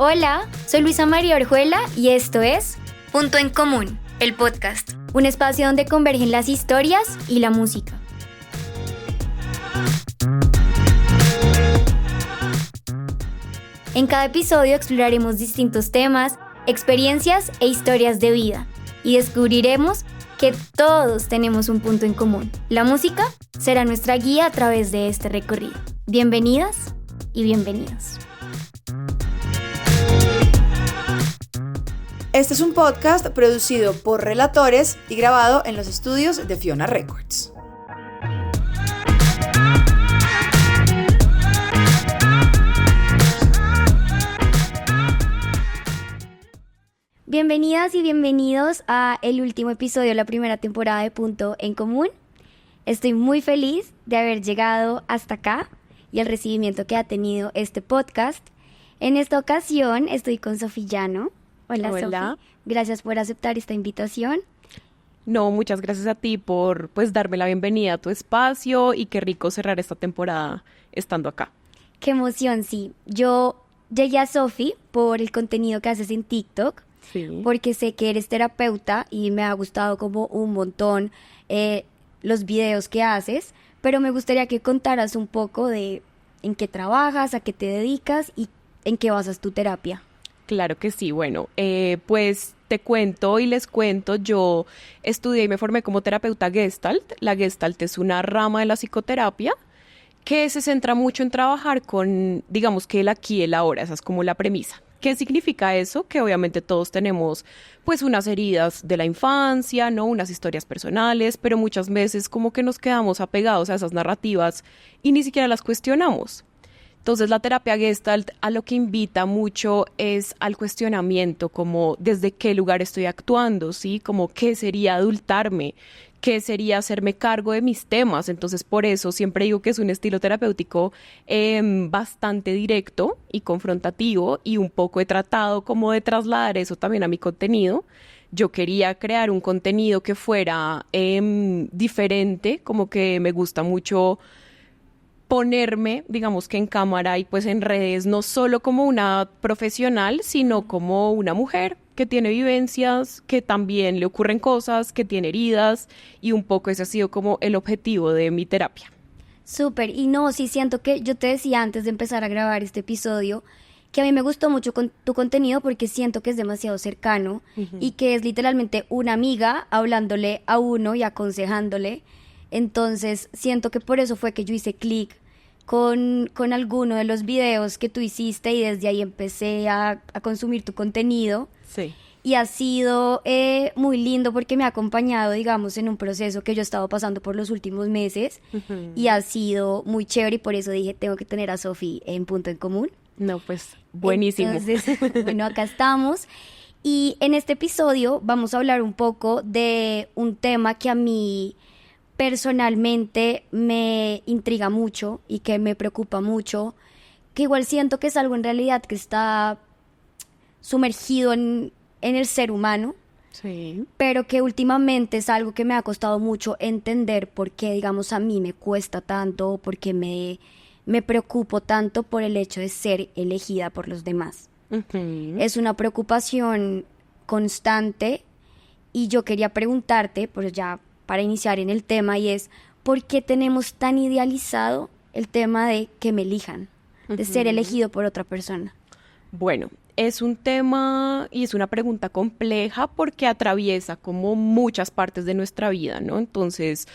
Hola, soy Luisa María Orjuela y esto es Punto en Común, el podcast, un espacio donde convergen las historias y la música. En cada episodio exploraremos distintos temas, experiencias e historias de vida y descubriremos que todos tenemos un punto en común. La música será nuestra guía a través de este recorrido. Bienvenidas y bienvenidos. Este es un podcast producido por Relatores y grabado en los estudios de Fiona Records. Bienvenidas y bienvenidos a el último episodio de la primera temporada de Punto en Común. Estoy muy feliz de haber llegado hasta acá y el recibimiento que ha tenido este podcast. En esta ocasión estoy con Sofía Llano. Hola. Sofía. Gracias por aceptar esta invitación. No, muchas gracias a ti por darme la bienvenida a tu espacio y qué rico cerrar esta temporada estando acá. Qué emoción, sí. Yo llegué a Sofía por el contenido que haces en TikTok. Sí. Porque sé que eres terapeuta y me ha gustado como un montón los videos que haces, pero me gustaría que contaras un poco de en qué trabajas, a qué te dedicas y en qué basas tu terapia. Claro que sí, bueno, pues te cuento y les cuento, yo estudié y me formé como terapeuta Gestalt. La Gestalt es una rama de la psicoterapia que se centra mucho en trabajar con, digamos que el aquí y el ahora, esa es como la premisa. ¿Qué significa eso? Que obviamente todos tenemos pues unas heridas de la infancia, ¿no? Unas historias personales, pero muchas veces como que nos quedamos apegados a esas narrativas y ni siquiera las cuestionamos. Entonces la terapia Gestalt a lo que invita mucho es al cuestionamiento, como desde qué lugar estoy actuando, ¿sí? Como qué sería adultarme, qué sería hacerme cargo de mis temas. Entonces por eso siempre digo que es un estilo terapéutico bastante directo y confrontativo, y un poco he tratado como de trasladar eso también a mi contenido. Yo quería crear un contenido que fuera diferente, como que me gusta mucho ponerme, digamos que en cámara y pues en redes, no solo como una profesional, sino como una mujer que tiene vivencias, que también le ocurren cosas, que tiene heridas, y un poco ese ha sido como el objetivo de mi terapia. Súper, y no, sí siento que yo te decía antes de empezar a grabar este episodio que a mí me gustó mucho tu contenido porque siento que es demasiado cercano y que es literalmente una amiga hablándole a uno y aconsejándole. Entonces siento que por eso fue que yo hice clic con alguno de los videos que tú hiciste y desde ahí empecé a consumir tu contenido. Sí. Y ha sido muy lindo porque me ha acompañado, digamos, en un proceso que yo he estado pasando por los últimos meses y ha sido muy chévere, y por eso dije, tengo que tener a Sofía en Punto en Común. No, pues buenísimo. Entonces, bueno, acá estamos. Y en este episodio vamos a hablar un poco de un tema que a mí personalmente me intriga mucho y que me preocupa mucho, que igual siento que es algo en realidad que está sumergido en el ser humano, sí, pero que últimamente es algo que me ha costado mucho entender por qué, digamos, a mí me cuesta tanto, por qué me preocupo tanto por el hecho de ser elegida por los demás. Es una preocupación constante y yo quería preguntarte, pues ya para iniciar en el tema, y es ¿por qué tenemos tan idealizado el tema de que me elijan, de ser elegido por otra persona? Bueno, es un tema y es una pregunta compleja porque atraviesa como muchas partes de nuestra vida, ¿no? Entonces,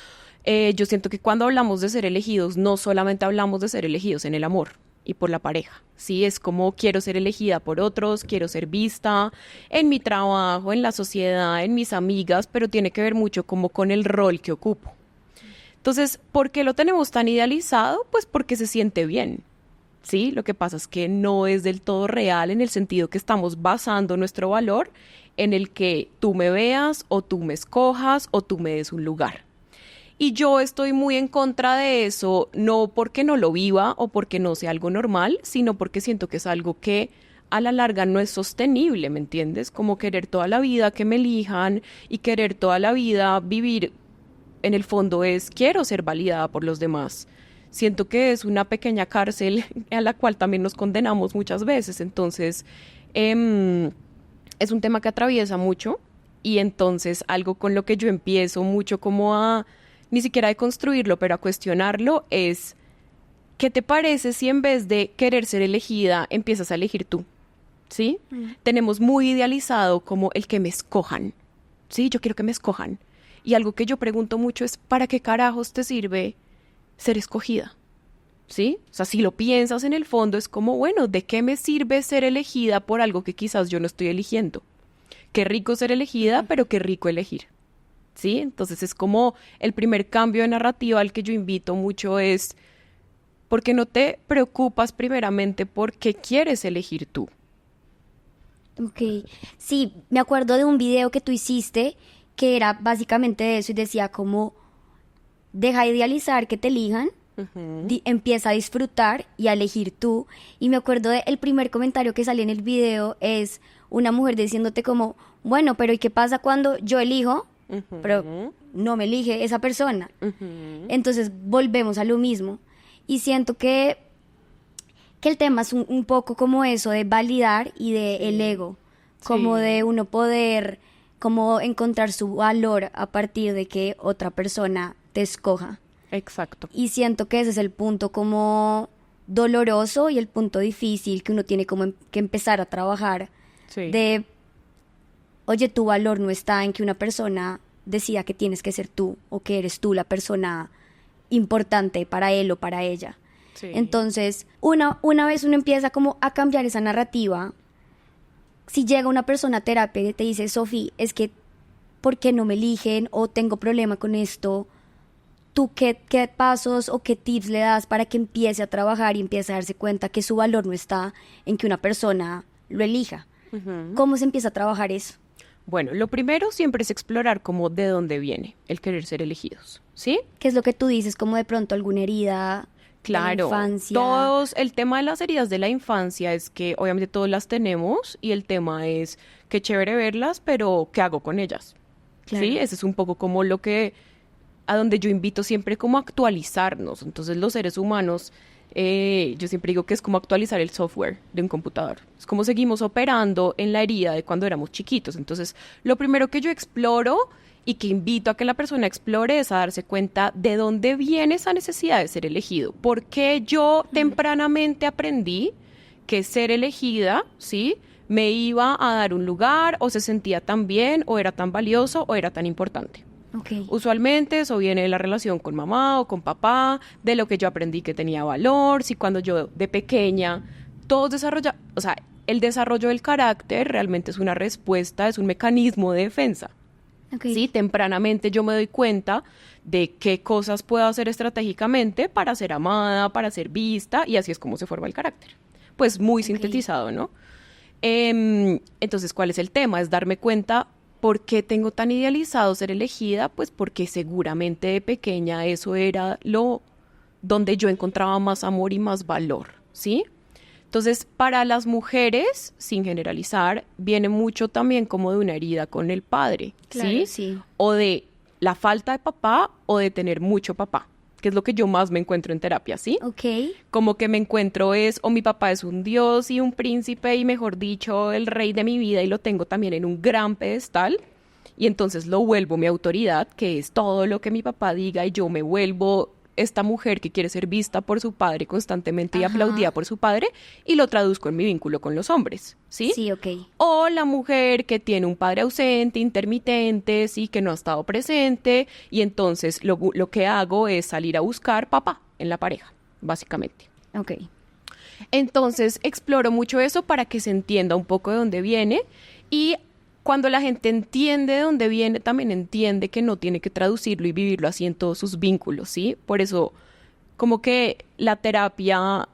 yo siento que cuando hablamos de ser elegidos, no solamente hablamos de ser elegidos en el amor y por la pareja, ¿sí? Es como quiero ser elegida por otros, quiero ser vista en mi trabajo, en la sociedad, en mis amigas, pero tiene que ver mucho como con el rol que ocupo. Entonces, ¿por qué lo tenemos tan idealizado? Pues porque se siente bien, ¿sí? Lo que pasa es que no es del todo real en el sentido que estamos basando nuestro valor en el que tú me veas o tú me escojas o tú me des un lugar. Y yo estoy muy en contra de eso, no porque no lo viva o porque no sea algo normal, sino porque siento que es algo que a la larga no es sostenible, ¿me entiendes? Como querer toda la vida que me elijan y querer toda la vida vivir, en el fondo es quiero ser validada por los demás. Siento que es una pequeña cárcel a la cual también nos condenamos muchas veces, entonces Es un tema que atraviesa mucho y entonces algo con lo que yo empiezo mucho como a, ni siquiera a construirlo, pero a cuestionarlo es, ¿qué te parece si en vez de querer ser elegida empiezas a elegir tú? ¿Sí? Tenemos muy idealizado como el que me escojan. Sí, yo quiero que me escojan. Y algo que yo pregunto mucho es, ¿para qué carajos te sirve ser escogida? ¿Sí? O sea, si lo piensas en el fondo es como, bueno, ¿de qué me sirve ser elegida por algo que quizás yo no estoy eligiendo? Qué rico ser elegida, pero qué rico elegir. ¿Sí? Entonces es como el primer cambio de narrativa al que yo invito mucho es, ¿por qué no te preocupas primeramente por qué quieres elegir tú? Ok, sí, me acuerdo de un video que tú hiciste que era básicamente eso y decía como, deja de idealizar que te elijan, empieza a disfrutar y a elegir tú. Y me acuerdo del primer comentario que salió en el video es una mujer diciéndote como, bueno, pero ¿y qué pasa cuando yo elijo, pero no me elige esa persona? Entonces volvemos a lo mismo. Y siento que el tema es un poco como eso de validar y de el ego, como de uno poder como encontrar su valor a partir de que otra persona te escoja. Exacto. Y siento que ese es el punto como doloroso y el punto difícil que uno tiene como que empezar a trabajar. Sí. De, oye, tu valor no está en que una persona decida que tienes que ser tú o que eres tú la persona importante para él o para ella. Sí. Entonces, una vez uno empieza como a cambiar esa narrativa, si llega una persona a terapia y te dice, Sofi, es que, ¿por qué no me eligen? O tengo problema con esto. ¿Tú qué pasos o qué tips le das para que empiece a trabajar y empiece a darse cuenta que su valor no está en que una persona lo elija? ¿Cómo se empieza a trabajar eso? Bueno, lo primero siempre es explorar como de dónde viene el querer ser elegidos, ¿sí? ¿Qué es lo que tú dices? Como de pronto alguna herida de la Claro, infancia. el tema de las heridas de la infancia es que obviamente todos las tenemos y el tema es qué chévere verlas, pero ¿qué hago con ellas? Claro. Sí, ese es un poco como a donde yo invito siempre como a actualizarnos. Entonces los seres humanos, yo siempre digo que es como actualizar el software de un computador. Es como seguimos operando en la herida de cuando éramos chiquitos. Entonces lo primero que yo exploro y que invito a que la persona explore es a darse cuenta de dónde viene esa necesidad de ser elegido. ¿Por qué yo tempranamente aprendí que ser elegida, ¿sí?, me iba a dar un lugar o se sentía tan bien o era tan valioso o era tan importante? Okay. Usualmente eso viene de la relación con mamá o con papá, de lo que yo aprendí que tenía valor, si cuando yo de pequeña, todos desarrolla, o sea, el desarrollo del carácter realmente es una respuesta, es un mecanismo de defensa. Okay. Sí, tempranamente yo me doy cuenta de qué cosas puedo hacer estratégicamente para ser amada, para ser vista, y así es como se forma el carácter. Pues muy sintetizado, ¿no? Entonces, ¿cuál es el tema? Es darme cuenta por qué tengo tan idealizado ser elegida, pues porque seguramente de pequeña eso era donde yo encontraba más amor y más valor, ¿sí? Entonces, para las mujeres, sin generalizar, viene mucho también como de una herida con el padre, Claro, ¿sí? sí. O de la falta de papá o de tener mucho papá, que es lo que yo más me encuentro en terapia, ¿sí? Ok. Como que me encuentro o mi papá es un dios y un príncipe y mejor dicho, el rey de mi vida y lo tengo también en un gran pedestal y entonces lo vuelvo mi autoridad, que es todo lo que mi papá diga y yo me vuelvo esta mujer que quiere ser vista por su padre constantemente y aplaudida por su padre y lo traduzco en mi vínculo con los hombres, ¿sí? Sí, ok. O la mujer que tiene un padre ausente, intermitente, sí, que no ha estado presente y entonces lo que hago es salir a buscar papá en la pareja, básicamente. Ok. Entonces exploro mucho eso para que se entienda un poco de dónde viene y cuando la gente entiende de dónde viene, también entiende que no tiene que traducirlo y vivirlo así en todos sus vínculos, ¿sí? Por eso, como que la terapia,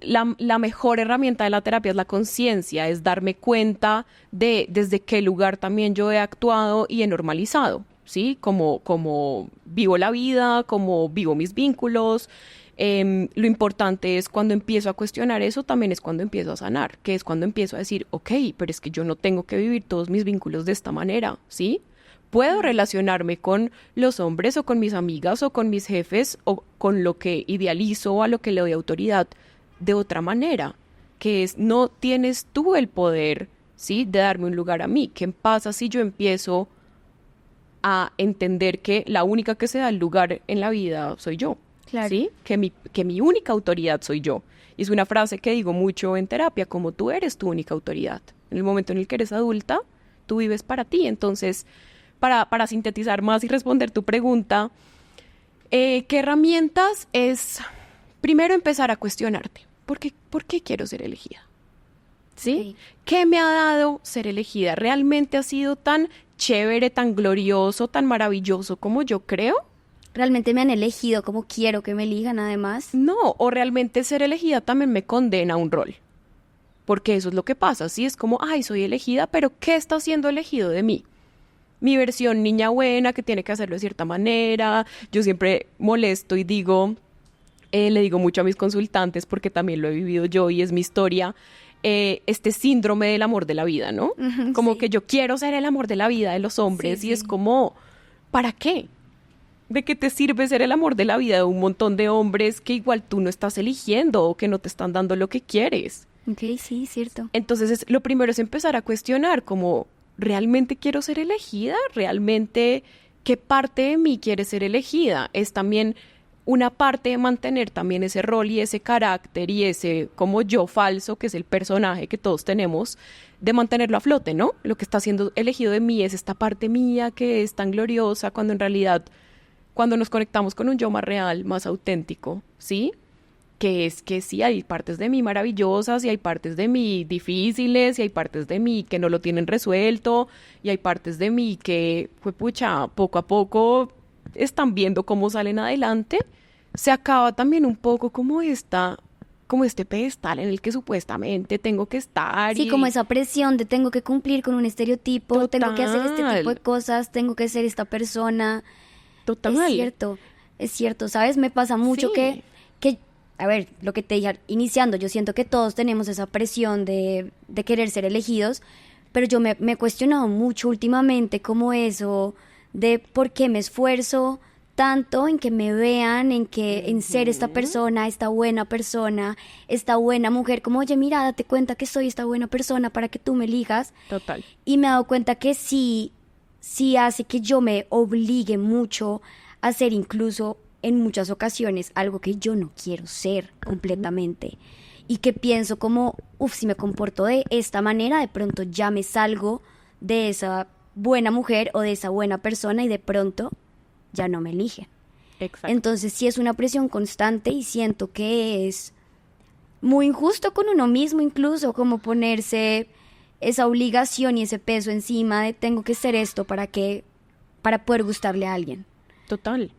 la mejor herramienta de la terapia es la conciencia, es darme cuenta de desde qué lugar también yo he actuado y he normalizado, ¿sí? Como vivo la vida, como vivo mis vínculos. Lo importante es cuando empiezo a cuestionar eso, también es cuando empiezo a sanar, que es cuando empiezo a decir, ok, pero es que yo no tengo que vivir todos mis vínculos de esta manera, ¿sí? Puedo relacionarme con los hombres o con mis amigas o con mis jefes o con lo que idealizo o a lo que le doy autoridad de otra manera. que es no tienes tú el poder, ¿sí?, de darme un lugar a mí. ¿Qué pasa si yo empiezo a entender que la única que se da el lugar en la vida soy yo? Claro. ¿Sí? Que mi única autoridad soy yo. Y es una frase que digo mucho en terapia, como tú eres tu única autoridad. En el momento en el que eres adulta, tú vives para ti. Entonces, para sintetizar más y responder tu pregunta, ¿qué herramientas? Es primero empezar a cuestionarte. ¿Por qué quiero ser elegida? ¿Sí? Ok. ¿Qué me ha dado ser elegida? ¿Realmente ha sido tan chévere, tan glorioso, tan maravilloso como yo creo? ¿Realmente me han elegido como quiero que me elijan además? No, o realmente ser elegida también me condena a un rol. Porque eso es lo que pasa, ¿sí? Es como, ay, soy elegida, pero ¿qué está siendo elegido de mí? Mi versión niña buena que tiene que hacerlo de cierta manera. Yo siempre molesto y digo, le digo mucho a mis consultantes porque también lo he vivido yo y es mi historia, este síndrome del amor de la vida, ¿no? Como Sí. que yo quiero ser el amor de la vida de los hombres Sí, y es sí. como, ¿para qué? ¿De qué te sirve ser el amor de la vida de un montón de hombres que igual tú no estás eligiendo o que no te están dando lo que quieres? Ok, sí, cierto. Entonces, lo primero es empezar a cuestionar como, ¿realmente quiero ser elegida? ¿Realmente qué parte de mí quiere ser elegida? Es también una parte de mantener también ese rol y ese carácter y ese como yo falso, que es el personaje que todos tenemos, de mantenerlo a flote, ¿no? Lo que está siendo elegido de mí es esta parte mía que es tan gloriosa cuando en realidad, cuando nos conectamos con un yo más real, más auténtico, ¿sí? Que es que sí, hay partes de mí maravillosas y hay partes de mí difíciles y hay partes de mí que no lo tienen resuelto y hay partes de mí que, pues pucha, poco a poco están viendo cómo salen adelante. Se acaba también un poco como este pedestal en el que supuestamente tengo que estar. Sí, como esa presión de tengo que cumplir con un estereotipo, tengo que hacer este tipo de Total. cosas, tengo que ser esta persona. Total. Es cierto, ¿sabes? Me pasa mucho Sí. que, a ver, lo que te dije iniciando, yo siento que todos tenemos esa presión de querer ser elegidos, pero yo me he cuestionado mucho últimamente como eso de por qué me esfuerzo tanto en que me vean, en ser esta persona, esta buena mujer, como, oye, mira, date cuenta que soy esta buena persona para que tú me elijas. Total. Y me he dado cuenta que sí hace que yo me obligue mucho a ser incluso en muchas ocasiones algo que yo no quiero ser completamente. Y que pienso como, si me comporto de esta manera, de pronto ya me salgo de esa buena mujer o de esa buena persona y de pronto ya no me elige. Exacto. Entonces sí es una presión constante y siento que es muy injusto con uno mismo incluso, como ponerse esa obligación y ese peso encima de tengo que ser esto para poder gustarle a alguien. Total.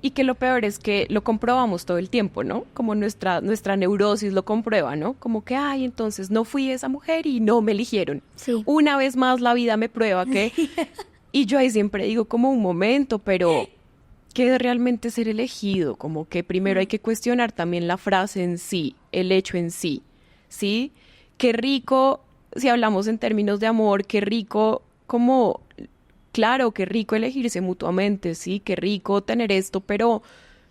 Y que lo peor es que lo comprobamos todo el tiempo, ¿no? Como nuestra neurosis lo comprueba, ¿no? Como que, ay, entonces no fui esa mujer y no me eligieron. Sí. Una vez más la vida me prueba que... Y yo ahí siempre digo como un momento, pero ¿qué es realmente ser elegido? Como que primero hay que cuestionar también la frase en sí, el hecho en sí, ¿sí? Qué rico, si hablamos en términos de amor, qué rico como... Claro, qué rico elegirse mutuamente, sí, qué rico tener esto, pero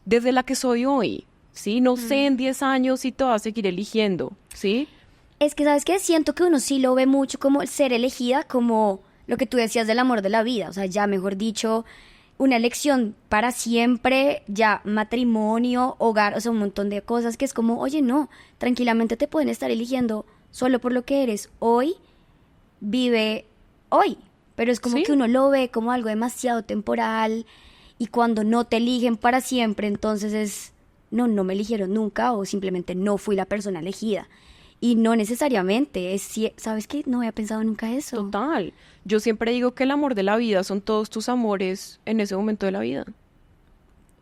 desde la que soy hoy, ¿sí? No sé en 10 años si te vas a seguir eligiendo, ¿sí? Es que, ¿sabes qué? Siento que uno sí lo ve mucho como el ser elegida, como lo que tú decías del amor de la vida. O sea, ya mejor dicho, una elección para siempre, ya matrimonio, hogar, o sea, un montón de cosas que es como, oye, no, tranquilamente te pueden estar eligiendo solo por lo que eres hoy, vive hoy. Pero es como Sí. que uno lo ve como algo demasiado temporal y cuando no te eligen para siempre, entonces es, no me eligieron nunca o simplemente no fui la persona elegida. Y no necesariamente, ¿sabes qué? No había pensado nunca eso. Total. Yo siempre digo que el amor de la vida son todos tus amores en ese momento de la vida.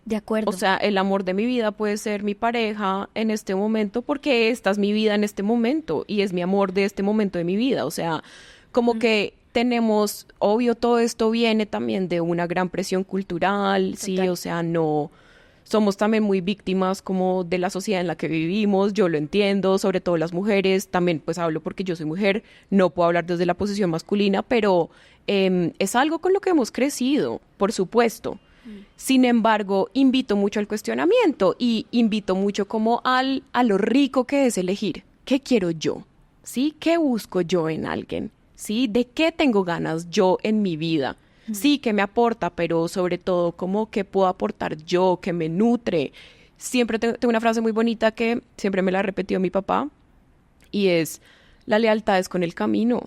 De acuerdo. O sea, el amor de mi vida puede ser mi pareja en este momento porque esta es mi vida en este momento y es mi amor de este momento de mi vida. O sea, como que tenemos, obvio, todo esto viene también de una gran presión cultural, sí, Total. o sea, no, somos también muy víctimas como de la sociedad en la que vivimos, yo lo entiendo, sobre todo las mujeres, también pues hablo porque yo soy mujer, no puedo hablar desde la posición masculina, pero es algo con lo que hemos crecido, por supuesto. Sin embargo, invito mucho al cuestionamiento y invito mucho como a lo rico que es elegir. ¿qué quiero yo? ¿Sí? ¿Qué busco yo en alguien? ¿Sí? ¿De qué tengo ganas yo en mi vida? Sí, ¿qué me aporta? Pero sobre todo, ¿cómo qué puedo aportar yo? ¿Qué me nutre? Siempre tengo una frase muy bonita que siempre me la ha repetido mi papá y es, la lealtad es con el camino.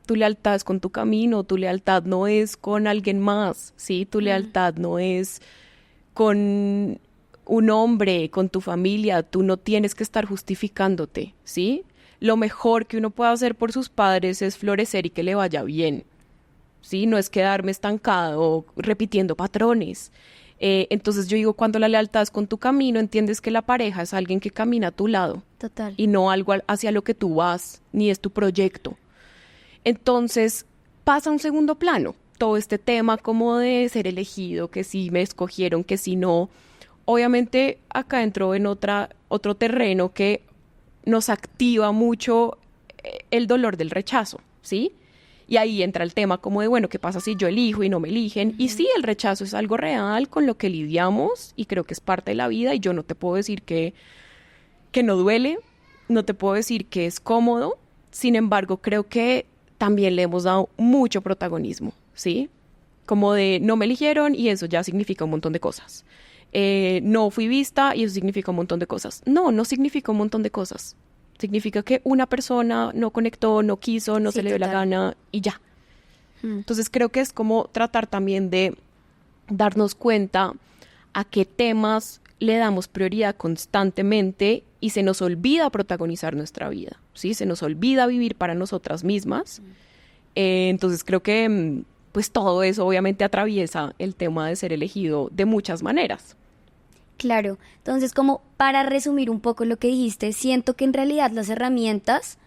Tu lealtad es con tu camino, tu lealtad no es con alguien más, ¿sí? Tu lealtad no es con un hombre, con tu familia, tú no tienes que estar justificándote, ¿sí? Lo mejor que uno puede hacer por sus padres es florecer y que le vaya bien, ¿sí? No es quedarme estancado repitiendo patrones. Entonces yo digo, cuando la lealtad es con tu camino, entiendes que la pareja es alguien que camina a tu lado. Total. Y no algo hacia lo que tú vas, ni es tu proyecto. Entonces pasa a un segundo plano todo este tema como de ser elegido, que si me escogieron, que si no. Obviamente acá entró en otro terreno que nos activa mucho el dolor del rechazo, ¿sí? Y ahí entra el tema como de, bueno, ¿qué pasa si yo elijo y no me eligen? Y sí, el rechazo es algo real con lo que lidiamos y creo que es parte de la vida y yo no te puedo decir que no duele, no te puedo decir que es cómodo, sin embargo, creo que también le hemos dado mucho protagonismo, ¿sí? Como de no me eligieron y eso ya significa un montón de cosas. No fui vista y eso significa un montón de cosas. No significa un montón de cosas. Significa que una persona no conectó, no quiso, no se le dio la gana y ya. Entonces creo que es como tratar también de darnos cuenta a qué temas le damos prioridad constantemente y se nos olvida protagonizar nuestra vida, ¿sí? Se nos olvida vivir para nosotras mismas. Entonces creo que pues todo eso obviamente atraviesa el tema de ser elegido de muchas maneras. Claro, entonces como para resumir un poco lo que dijiste, siento que en realidad las herramientas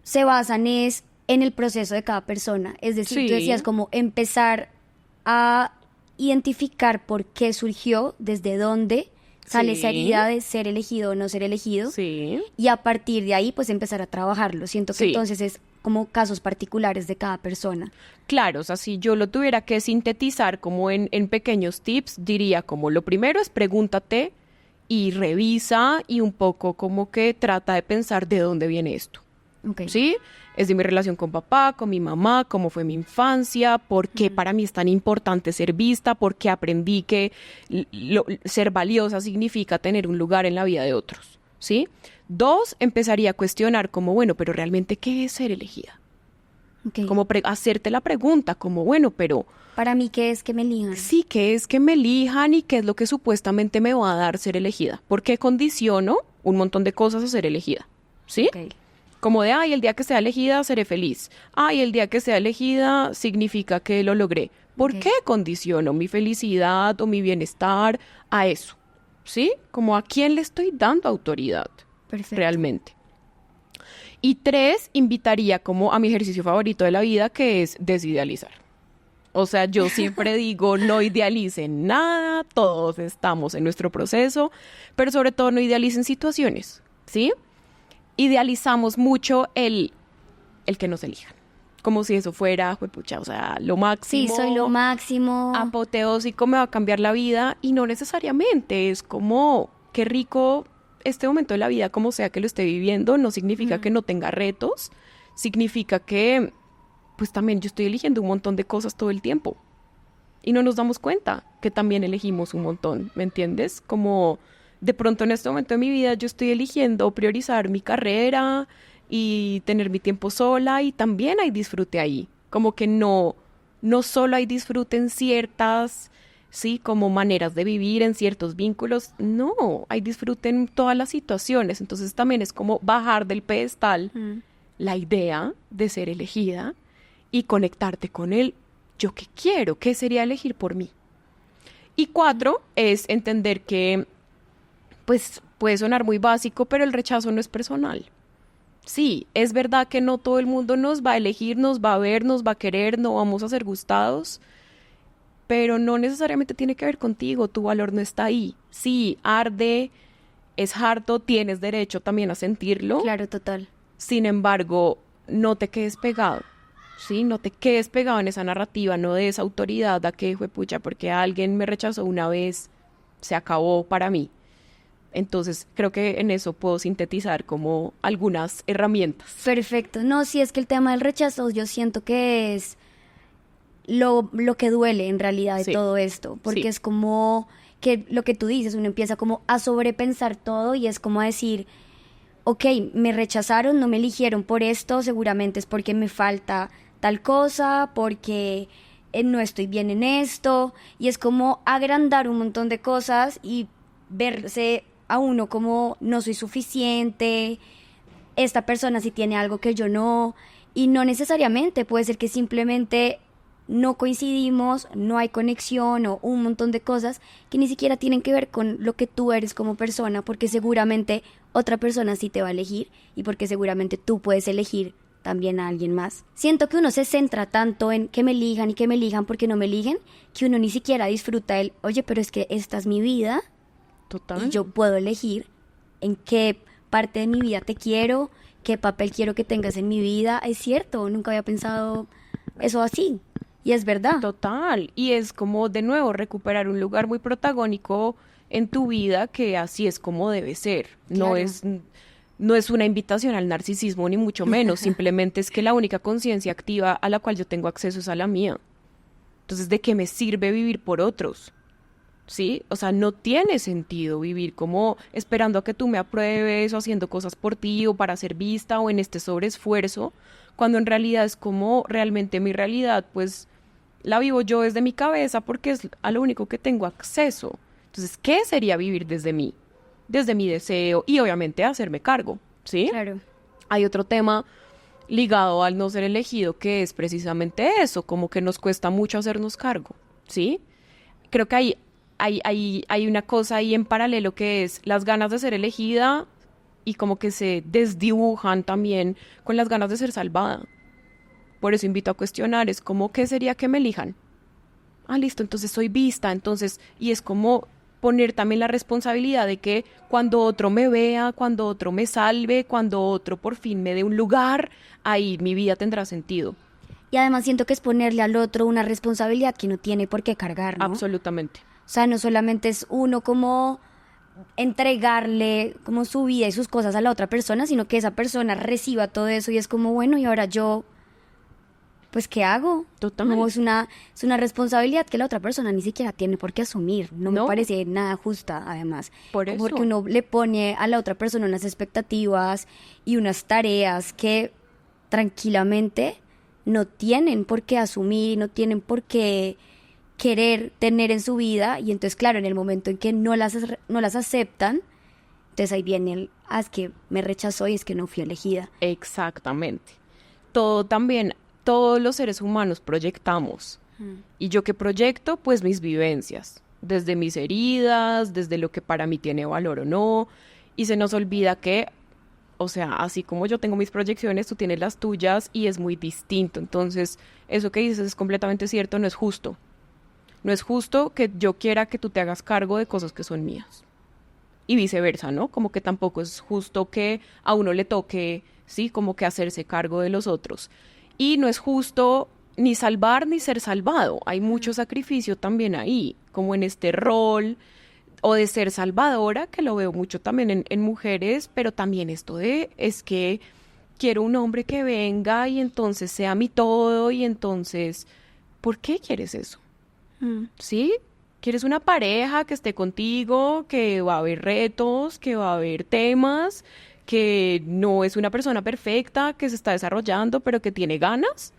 se basan en el proceso de cada persona. Es decir, tú decías como empezar a identificar por qué surgió, desde dónde sale esa herida de ser elegido o no ser elegido. Sí. Y a partir de ahí pues empezar a trabajarlo. Siento que entonces es como casos particulares de cada persona. Claro, o sea, si yo lo tuviera que sintetizar como en pequeños tips, diría como lo primero es pregúntate y revisa y un poco como que trata de pensar de dónde viene esto. Okay. ¿Sí? Es de mi relación con papá, con mi mamá, cómo fue mi infancia, por qué para mí es tan importante ser vista, por qué aprendí que ser valiosa significa tener un lugar en la vida de otros, ¿sí? 2, empezaría a cuestionar como, bueno, pero realmente, ¿qué es ser elegida? Okay. Como hacerte la pregunta, como, bueno, pero... Para mí, ¿qué es que me elijan? Sí, ¿qué es que me elijan y qué es lo que supuestamente me va a dar ser elegida? ¿Por qué condiciono un montón de cosas a ser elegida? ¿Sí? Okay. Como de, el día que sea elegida seré feliz. El día que sea elegida significa que lo logré. ¿Por qué condiciono mi felicidad o mi bienestar a eso? ¿Sí? Como a quién le estoy dando autoridad. Perfecto. Realmente. Y 3, invitaría como a mi ejercicio favorito de la vida, que es desidealizar. O sea, yo siempre digo, no idealicen nada, todos estamos en nuestro proceso, pero sobre todo no idealicen situaciones, ¿sí? Idealizamos mucho el que nos elijan. Como si eso fuera, juepucha, o sea, lo máximo. Sí, soy lo máximo. Apoteósico, me va a cambiar la vida. Y no necesariamente, es como, qué rico este momento de la vida, como sea que lo esté viviendo. No significa que no tenga retos. Significa que, pues también yo estoy eligiendo un montón de cosas todo el tiempo. Y no nos damos cuenta que también elegimos un montón, ¿me entiendes? Como... De pronto en este momento de mi vida yo estoy eligiendo priorizar mi carrera y tener mi tiempo sola y también hay disfrute ahí. Como que no solo hay disfrute en ciertas, sí, como maneras de vivir, en ciertos vínculos. No, hay disfrute en todas las situaciones. Entonces también es como bajar del pedestal la idea de ser elegida y conectarte con el yo qué quiero, qué sería elegir por mí. Y 4 es entender que pues puede sonar muy básico, pero el rechazo no es personal. Sí, es verdad que no todo el mundo nos va a elegir, nos va a ver, nos va a querer, no vamos a ser gustados, pero no necesariamente tiene que ver contigo, tu valor no está ahí. Sí, arde, es harto, tienes derecho también a sentirlo. Claro, total. Sin embargo, no te quedes pegado, ¿sí? No te quedes pegado en esa narrativa, no des autoridad a que, juepucha, porque alguien me rechazó una vez, se acabó para mí. Entonces, creo que en eso puedo sintetizar como algunas herramientas. Perfecto. No, sí, es que el tema del rechazo yo siento que es lo que duele en realidad de Sí. todo esto, porque Sí. es como que lo que tú dices, uno empieza como a sobrepensar todo y es como a decir, ok, me rechazaron, no me eligieron por esto, seguramente es porque me falta tal cosa, porque no estoy bien en esto, y es como agrandar un montón de cosas y verse a uno como no soy suficiente, esta persona sí tiene algo que yo no, y no necesariamente, puede ser que simplemente no coincidimos, no hay conexión o un montón de cosas que ni siquiera tienen que ver con lo que tú eres como persona, porque seguramente otra persona sí te va a elegir y porque seguramente tú puedes elegir también a alguien más. Siento que uno se centra tanto en que me elijan y que me elijan porque no me eligen, que uno ni siquiera disfruta el, oye, pero es que esta es mi vida Total. y yo puedo elegir en qué parte de mi vida te quiero, qué papel quiero que tengas en mi vida. Es cierto, nunca había pensado eso así. Y es verdad. Total. Y es como, de nuevo, recuperar un lugar muy protagónico en tu vida, que así es como debe ser. Claro. No es una invitación al narcisismo, ni mucho menos. Simplemente es que la única conciencia activa a la cual yo tengo acceso es a la mía. Entonces, ¿de qué me sirve vivir por otros? ¿Sí? O sea, no tiene sentido vivir como esperando a que tú me apruebes o haciendo cosas por ti o para ser vista o en este sobreesfuerzo, cuando en realidad es como realmente mi realidad, pues la vivo yo desde mi cabeza porque es a lo único que tengo acceso. Entonces, ¿qué sería vivir desde mí? Desde mi deseo y obviamente hacerme cargo, ¿sí? Claro. Hay otro tema ligado al no ser elegido que es precisamente eso, como que nos cuesta mucho hacernos cargo, ¿sí? Creo que hay una cosa ahí en paralelo que es las ganas de ser elegida y como que se desdibujan también con las ganas de ser salvada. Por eso invito a cuestionar, es como, ¿qué sería que me elijan? Ah, listo, entonces soy vista, entonces, y es como poner también la responsabilidad de que cuando otro me vea, cuando otro me salve, cuando otro por fin me dé un lugar, ahí mi vida tendrá sentido. Y además siento que es ponerle al otro una responsabilidad que no tiene por qué cargar, ¿no? Absolutamente. O sea, no solamente es uno como entregarle como su vida y sus cosas a la otra persona, sino que esa persona reciba todo eso y es como, bueno, y ahora yo, pues, ¿qué hago? Total. No, es una responsabilidad que la otra persona ni siquiera tiene por qué asumir. No me No. parece nada justa, además. Por eso. Porque uno le pone a la otra persona unas expectativas y unas tareas que tranquilamente no tienen por qué asumir y no tienen por qué querer tener en su vida. Y entonces, claro, en el momento en que no las aceptan, entonces ahí viene el, es que me rechazó y es que no fui elegida. Exactamente. Todo también, todos los seres humanos proyectamos. ¿Y yo qué proyecto? Pues mis vivencias, desde mis heridas, desde lo que para mí tiene valor o no. Y se nos olvida que, o sea, así como yo tengo mis proyecciones, tú tienes las tuyas y es muy distinto. Entonces, eso que dices es completamente cierto, no es justo. No es justo que yo quiera que tú te hagas cargo de cosas que son mías. Y viceversa, ¿no? Como que tampoco es justo que a uno le toque, sí, como que hacerse cargo de los otros. Y no es justo ni salvar ni ser salvado. Hay mucho sacrificio también ahí, como en este rol o de ser salvadora, que lo veo mucho también en mujeres, pero también esto de, es que quiero un hombre que venga y entonces sea mi todo y entonces, ¿por qué quieres eso? ¿Sí? ¿Quieres una pareja que esté contigo, que va a haber retos, que va a haber temas, que no es una persona perfecta, que se está desarrollando, pero que tiene ganas?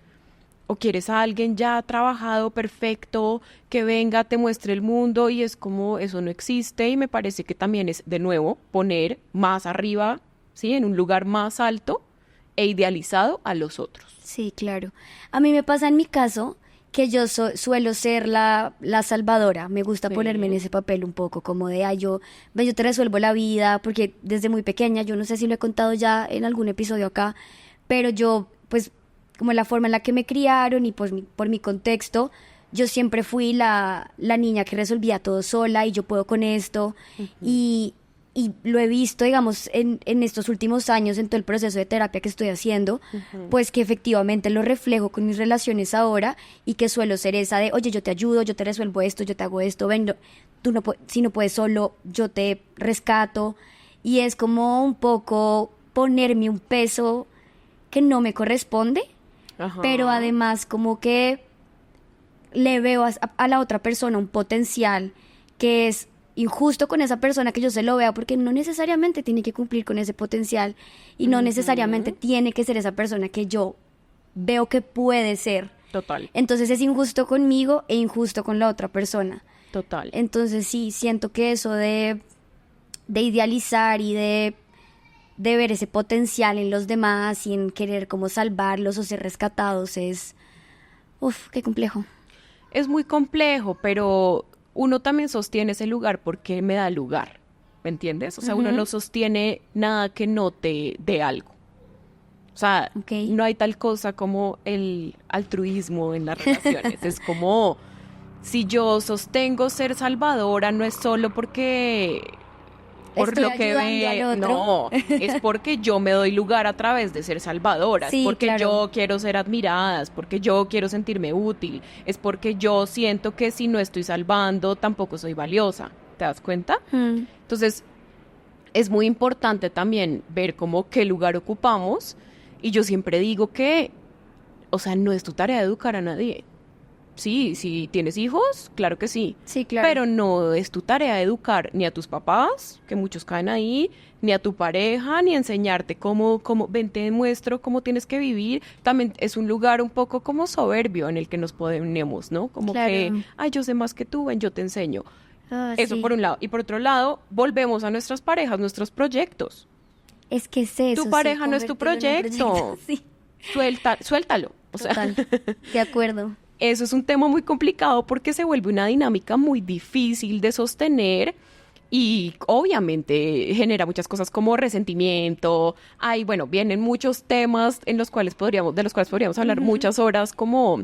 ¿O quieres a alguien ya trabajado, perfecto, que venga, te muestre el mundo? Y es como, eso no existe y me parece que también es, de nuevo, poner más arriba, ¿sí? En un lugar más alto e idealizado a los otros. Sí, claro. A mí me pasa en mi caso que yo suelo ser la salvadora. Me gusta Sí. ponerme en ese papel un poco, como de, yo te resuelvo la vida, porque desde muy pequeña, yo no sé si lo he contado ya en algún episodio acá, pero yo, pues, como la forma en la que me criaron y pues por mi contexto, yo siempre fui la niña que resolvía todo sola y yo puedo con esto. Y y lo he visto, digamos, en estos últimos años, en todo el proceso de terapia que estoy haciendo, pues que efectivamente lo reflejo con mis relaciones ahora y que suelo ser esa de, oye, yo te ayudo, yo te resuelvo esto, yo te hago esto, ven, tú no si no puedes solo, yo te rescato. Y es como un poco ponerme un peso que no me corresponde, pero además como que le veo a la otra persona un potencial que es injusto con esa persona que yo se lo vea, porque no necesariamente tiene que cumplir con ese potencial y no necesariamente tiene que ser esa persona que yo veo que puede ser. Total. Entonces es injusto conmigo e injusto con la otra persona. Total. Entonces sí, siento que eso de idealizar y de ver ese potencial en los demás y en querer como salvarlos o ser rescatados es... Uf, qué complejo. Es muy complejo, pero uno también sostiene ese lugar porque me da lugar, ¿me entiendes? O sea, uno no sostiene nada que no te dé algo. O sea, no hay tal cosa como el altruismo en las relaciones. Es como, si yo sostengo ser salvadora, no es solo porque... por estoy lo que ve, no, es porque yo me doy lugar a través de ser salvadora, es porque yo quiero ser admirada, es porque yo quiero sentirme útil, es porque yo siento que si no estoy salvando tampoco soy valiosa, ¿te das cuenta? Entonces es muy importante también ver como qué lugar ocupamos, y yo siempre digo que, o sea, no es tu tarea educar a nadie. Sí, si tienes hijos, claro que sí. Sí, claro. Pero no es tu tarea educar ni a tus papás, que muchos caen ahí, ni a tu pareja, ni enseñarte cómo ven, te demuestro cómo tienes que vivir. También es un lugar un poco como soberbio en el que nos ponemos, ¿no? Como que, ay, yo sé más que tú, ven, yo te enseño. Eso por un lado. Y por otro lado, volvemos a nuestras parejas, nuestros proyectos. Es que es eso. Tu pareja no es tu proyecto. Sí. Suéltalo. Total. De acuerdo. Eso es un tema muy complicado porque se vuelve una dinámica muy difícil de sostener y obviamente genera muchas cosas como resentimiento. Bueno, vienen muchos temas de los cuales podríamos hablar muchas horas, como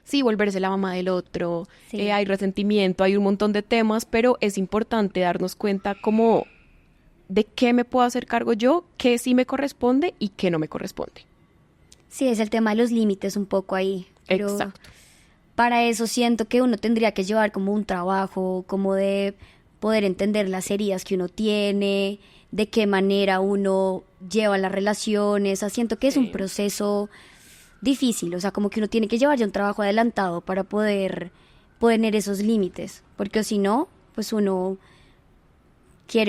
sí, volverse la mamá del otro, hay resentimiento, hay un montón de temas, pero es importante darnos cuenta como de qué me puedo hacer cargo yo, qué sí me corresponde y qué no me corresponde. Sí, es el tema de los límites un poco ahí. Pero exacto. Para eso siento que uno tendría que llevar como un trabajo, como de poder entender las heridas que uno tiene, de qué manera uno lleva las relaciones. O sea, siento que es un proceso difícil, o sea, como que uno tiene que llevar ya un trabajo adelantado para poder poner esos límites, porque si no, pues uno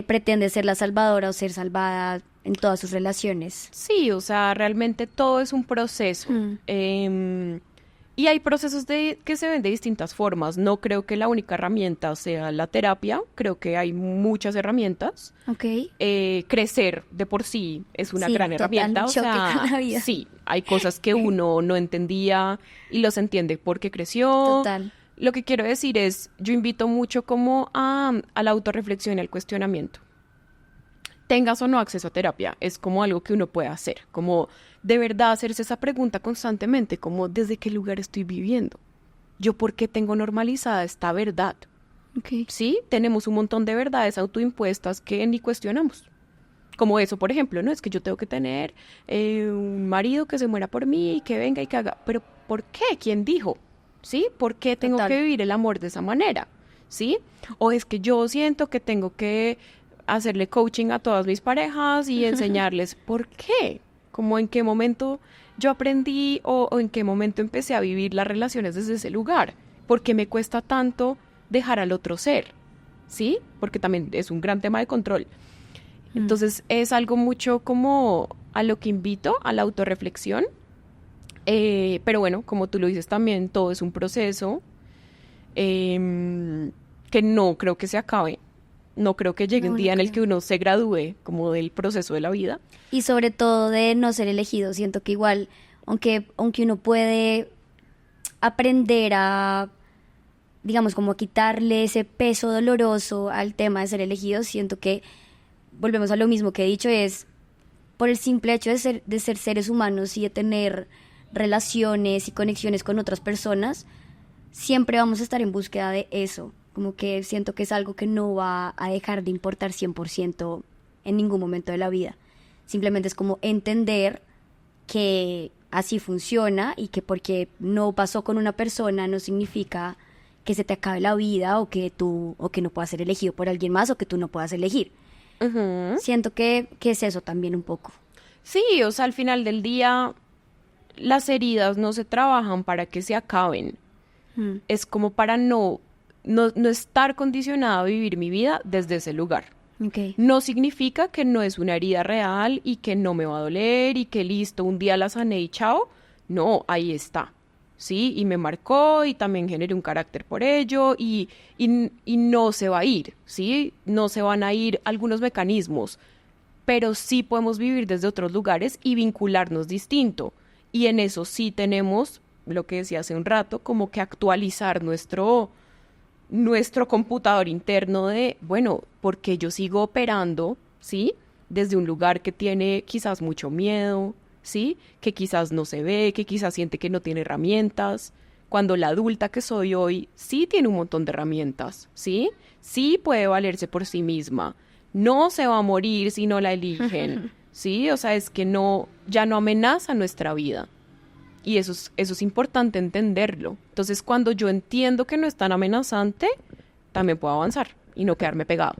pretende ser la salvadora o ser salvada en todas sus relaciones. Sí, o sea, realmente todo es un proceso. Y hay procesos que se ven de distintas formas. No creo que la única herramienta sea la terapia. Creo que hay muchas herramientas. Crecer de por sí es una gran herramienta. O sea, sí, hay cosas que uno no entendía y los entiende porque creció. Total. Lo que quiero decir es, yo invito mucho como a la autorreflexión y al cuestionamiento. Tengas o no acceso a terapia, es como algo que uno puede hacer, como de verdad hacerse esa pregunta constantemente, como ¿desde qué lugar estoy viviendo? ¿Yo por qué tengo normalizada esta verdad? Sí, tenemos un montón de verdades autoimpuestas que ni cuestionamos. Como eso, por ejemplo, ¿no? Es que yo tengo que tener un marido que se muera por mí y que venga y que haga. ¿Pero por qué? ¿Quién dijo? ¿Sí? ¿Por qué tengo que vivir el amor de esa manera? ¿Sí? O es que yo siento que tengo que hacerle coaching a todas mis parejas y enseñarles por qué, como en qué momento yo aprendí o en qué momento empecé a vivir las relaciones desde ese lugar, por qué me cuesta tanto dejar al otro ser, ¿sí? Porque también es un gran tema de control. Entonces es algo mucho como a lo que invito, a la autorreflexión, pero bueno, como tú lo dices también, todo es un proceso que no creo que se acabe. No creo que llegue un día en el que uno se gradúe como del proceso de la vida. Y sobre todo de no ser elegido. Siento que igual, aunque uno puede aprender a, digamos, como a quitarle ese peso doloroso al tema de ser elegido, siento que volvemos a lo mismo que he dicho, es por el simple hecho de ser seres humanos y de tener relaciones y conexiones con otras personas, siempre vamos a estar en búsqueda de eso. como que siento que es algo que no va a dejar de importar 100% en ningún momento de la vida. Simplemente es como entender que así funciona y que porque no pasó con una persona no significa que se te acabe la vida o que no puedas ser elegido por alguien más o que tú no puedas elegir. Siento que es eso también un poco. Sí, o sea, al final del día las heridas no se trabajan para que se acaben. Es como para no estar condicionada a vivir mi vida desde ese lugar. Okay. No significa que no es una herida real y que no me va a doler y que listo, un día la sané y chao. No, ahí está, ¿sí? Y me marcó y también generé un carácter por ello y no se va a ir, ¿sí? No se van a ir algunos mecanismos, pero sí podemos vivir desde otros lugares y vincularnos distinto. Y en eso sí tenemos, lo que decía hace un rato, como que actualizar nuestro computador interno de, bueno, porque yo sigo operando, ¿sí? Desde un lugar que tiene quizás mucho miedo, ¿sí? Que quizás no se ve, que quizás siente que no tiene herramientas, cuando la adulta que soy hoy sí tiene un montón de herramientas, ¿sí? Sí puede valerse por sí misma, no se va a morir si no la eligen, ¿sí? O sea, es que ya no amenaza nuestra vida. Y eso es importante entenderlo. Entonces, cuando yo entiendo que no es tan amenazante, también puedo avanzar y no quedarme pegado,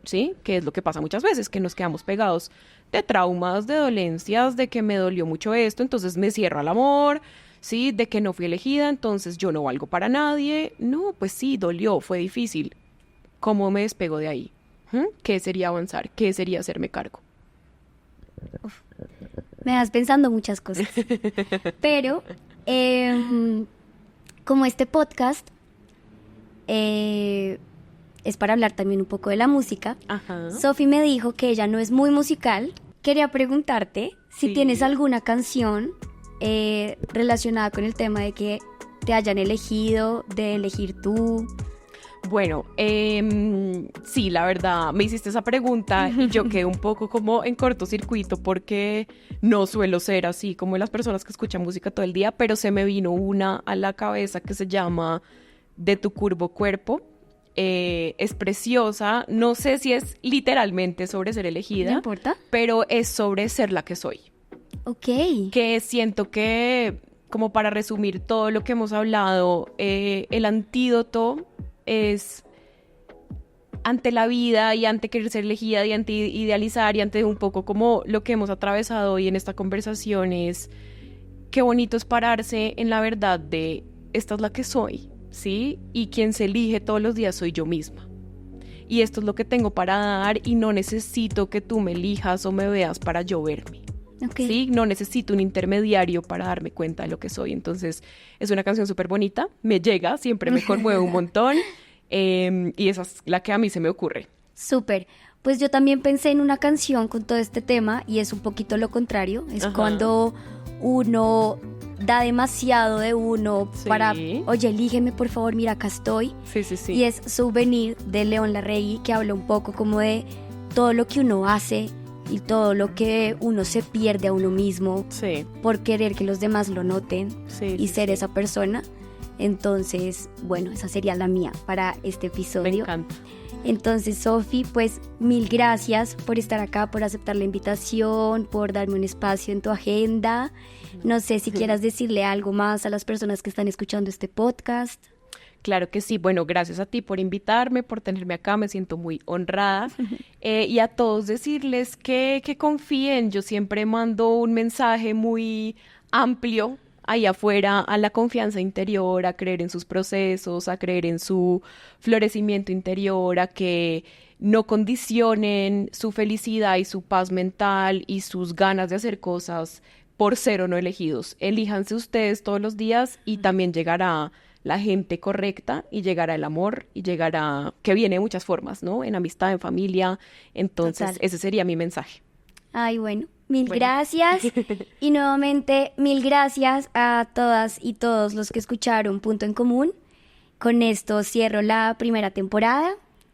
¿sí? Que es lo que pasa muchas veces, que nos quedamos pegados de traumas, de dolencias, de que me dolió mucho esto, entonces me cierro al amor, ¿sí? De que no fui elegida, entonces yo no valgo para nadie. No, pues sí, dolió, fue difícil. ¿Cómo me despego de ahí? ¿Qué sería avanzar? ¿Qué sería hacerme cargo? Uf. Me das pensando muchas cosas. Pero, como este podcast es para hablar también un poco de la música, Sofi me dijo que ella no es muy musical. Quería preguntarte si tienes alguna canción relacionada con el tema de que te hayan elegido, de elegir tú. Bueno, sí, la verdad, me hiciste esa pregunta y yo quedé un poco como en cortocircuito porque no suelo ser así como las personas que escuchan música todo el día, pero se me vino una a la cabeza que se llama De tu curvo cuerpo. Es preciosa, no sé si es literalmente sobre ser elegida, ¿No importa? pero es sobre ser la que soy. Ok. Que siento que, como para resumir todo lo que hemos hablado, el antídoto es ante la vida y ante querer ser elegida y ante idealizar y ante un poco como lo que hemos atravesado hoy en esta conversación es qué bonito es pararse en la verdad de esta es la que soy, ¿sí? Y quien se elige todos los días soy yo misma. Y esto es lo que tengo para dar y no necesito que tú me elijas o me veas para yo verme. Okay. ¿Sí? No necesito un intermediario para darme cuenta de lo que soy. Entonces, es una canción súper bonita, me llega, siempre me conmueve un montón y esa es la que a mí se me ocurre. Súper. Pues yo también pensé en una canción con todo este tema y es un poquito lo contrario. Es cuando uno da demasiado de uno para, oye, elígeme por favor, mira, acá estoy. Sí. Y es Souvenir de León Larregui, que habla un poco como de todo lo que uno hace y todo lo que uno se pierde a uno mismo por querer que los demás lo noten y ser esa persona. Entonces, bueno, esa sería la mía para este episodio. Me encanta. Entonces, Sofi, pues mil gracias por estar acá, por aceptar la invitación, por darme un espacio en tu agenda. No sé si quieras decirle algo más a las personas que están escuchando este podcast. Claro que sí. Bueno, gracias a ti por invitarme, por tenerme acá. Me siento muy honrada. Y a todos decirles que confíen. Yo siempre mando un mensaje muy amplio ahí afuera a la confianza interior, a creer en sus procesos, a creer en su florecimiento interior, a que no condicionen su felicidad y su paz mental y sus ganas de hacer cosas por ser o no elegidos. Elíjanse ustedes todos los días y también llegará la gente correcta y llegará el amor y llegará, que viene de muchas formas, ¿no? En amistad, en familia. Entonces, Total. Ese sería mi mensaje. Ay, bueno, mil gracias. Y nuevamente, mil gracias a todas y todos los que escucharon Punto en Común. Con esto cierro la primera temporada.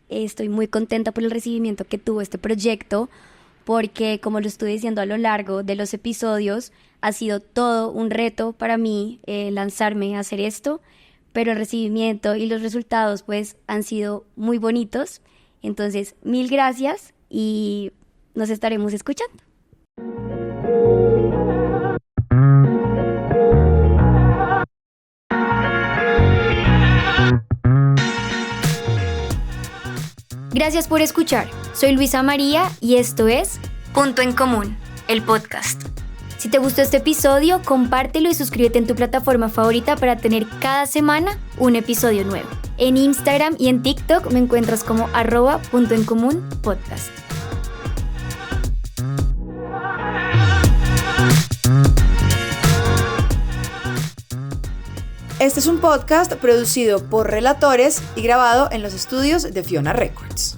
Estoy muy contenta por el recibimiento que tuvo este proyecto, porque como lo estuve diciendo a lo largo de los episodios, ha sido todo un reto para mí lanzarme a hacer esto, pero el recibimiento y los resultados pues han sido muy bonitos. Entonces, 1000 gracias y nos estaremos escuchando. Gracias por escuchar. Soy Luisa María y esto es Punto en Común, el podcast. Si te gustó este episodio, compártelo y suscríbete en tu plataforma favorita para tener cada semana un episodio nuevo. En Instagram y en TikTok me encuentras como @puntoencomúnpodcast. Este es un podcast producido por Relatores y grabado en los estudios de Fiona Records.